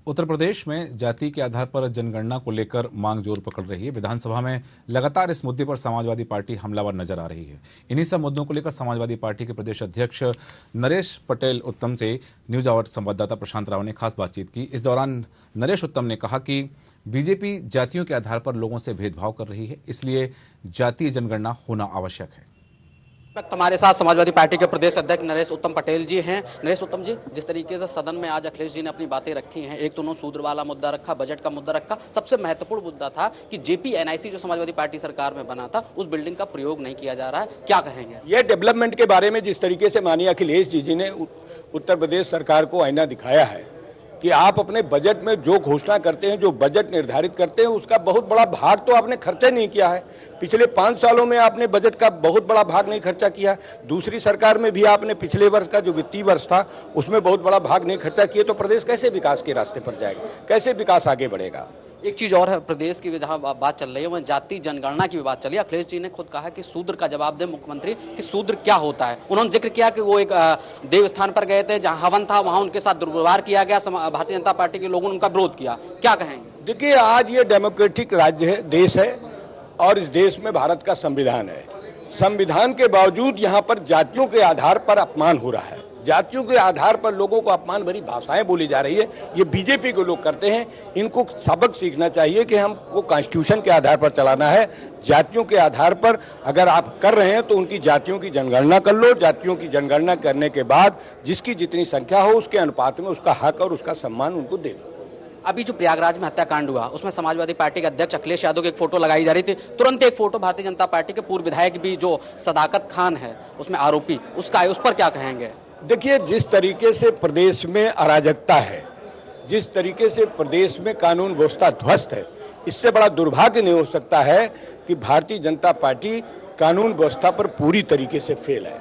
उत्तर प्रदेश में जाति के आधार पर जनगणना को लेकर मांग जोर पकड़ रही है। विधानसभा में लगातार इस मुद्दे पर समाजवादी पार्टी हमलावर नजर आ रही है। इन्हीं सब मुद्दों को लेकर समाजवादी पार्टी के प्रदेश अध्यक्ष नरेश पटेल उत्तम से न्यूज आवर संवाददाता प्रशांत राव ने खास बातचीत की। इस दौरान नरेश उत्तम ने कहा कि बीजेपी जातियों के आधार पर लोगों से भेदभाव कर रही है, इसलिए जातीय जनगणना होना आवश्यक है। हमारे साथ समाजवादी पार्टी के प्रदेश अध्यक्ष नरेश उत्तम पटेल जी हैं। नरेश उत्तम जी, जिस तरीके से सदन में आज अखिलेश जी ने अपनी बातें रखी हैं, एक तो उन्होंने शूद्र वाला मुद्दा रखा, बजट का मुद्दा रखा, सबसे महत्वपूर्ण मुद्दा था कि जेपी एनआईसी जो समाजवादी पार्टी सरकार में बना था उस बिल्डिंग का प्रयोग नहीं किया जा रहा है, क्या कहेंगे? ये डेवलपमेंट के बारे में जिस तरीके से माननीय अखिलेश जी ने उत्तर प्रदेश सरकार को आईना दिखाया है कि आप अपने बजट में जो घोषणा करते हैं, जो बजट निर्धारित करते हैं, उसका बहुत बड़ा भाग तो आपने खर्चा नहीं किया है। पिछले 5 सालों में आपने बजट का बहुत बड़ा भाग नहीं खर्चा किया। दूसरी सरकार में भी आपने पिछले वर्ष का जो वित्तीय वर्ष था उसमें बहुत बड़ा भाग नहीं खर्चा किए, तो प्रदेश कैसे विकास के रास्ते पर जाएगा, कैसे विकास आगे बढ़ेगा? एक चीज और है, प्रदेश की जहां बात चल रही है वह जाति जनगणना की भी बात चली है। अखिलेश जी ने खुद कहा कि शूद्र का जवाब दे मुख्यमंत्री कि शूद्र क्या होता है। उन्होंने जिक्र किया कि वो एक देव स्थान पर गए थे, जहां हवन था, वहां उनके साथ दुर्व्यवहार किया गया, भारतीय जनता पार्टी के लोगों ने उनका विरोध किया, क्या कहेंगे? देखिए, आज ये डेमोक्रेटिक राज्य है, देश है, और इस देश में भारत का संविधान है। संविधान के बावजूद यहाँ पर जातियों के आधार पर अपमान हो रहा है। जातियों के आधार पर लोगों को अपमान भरी भाषाएं बोली जा रही है। ये बीजेपी के लोग करते हैं। इनको सबक सीखना चाहिए कि हमको कॉन्स्टिट्यूशन के आधार पर चलाना है। जातियों के आधार पर अगर आप कर रहे हैं तो उनकी जातियों की जनगणना कर लो। जातियों की जनगणना करने के बाद जिसकी जितनी संख्या हो उसके अनुपात में उसका हक और उसका सम्मान उनको दे दो। अभी जो प्रयागराज में हत्याकांड हुआ उसमें समाजवादी पार्टी के अध्यक्ष अखिलेश यादव की एक फोटो लगाई जा रही थी, तुरंत एक फोटो भारतीय जनता पार्टी के पूर्व विधायक भी जो सदाकत खान है उसमें आरोपी, उसका उस पर क्या कहेंगे? देखिए, जिस तरीके से प्रदेश में अराजकता है, जिस तरीके से प्रदेश में कानून व्यवस्था ध्वस्त है, इससे बड़ा दुर्भाग्य नहीं हो सकता है कि भारतीय जनता पार्टी कानून व्यवस्था पर पूरी तरीके से फेल है।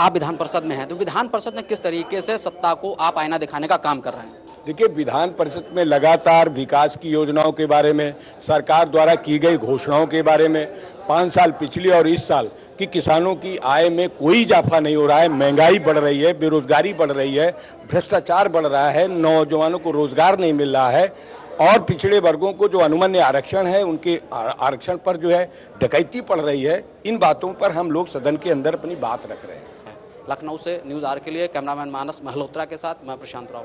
आप विधान परिषद में हैं, तो विधान परिषद में किस तरीके से सत्ता को आप आईना दिखाने का काम कर रहे हैं? देखिए, विधान परिषद में लगातार विकास की योजनाओं के बारे में, सरकार द्वारा की गई घोषणाओं के बारे में, 5 साल पिछले और इस साल कि किसानों की आय में कोई इजाफा नहीं हो रहा है, महंगाई बढ़ रही है, बेरोजगारी बढ़ रही है, भ्रष्टाचार बढ़ रहा है, नौजवानों को रोजगार नहीं मिल रहा है, और पिछड़े वर्गों को जो अनुमन्य आरक्षण है उनके आरक्षण पर जो है डकैती पड़ रही है। इन बातों पर हम लोग सदन के अंदर अपनी बात रख रहे हैं। लखनऊ से न्यूज़ आर के लिए कैमरामैन मानस महलोत्रा के साथ मैं प्रशांत राव।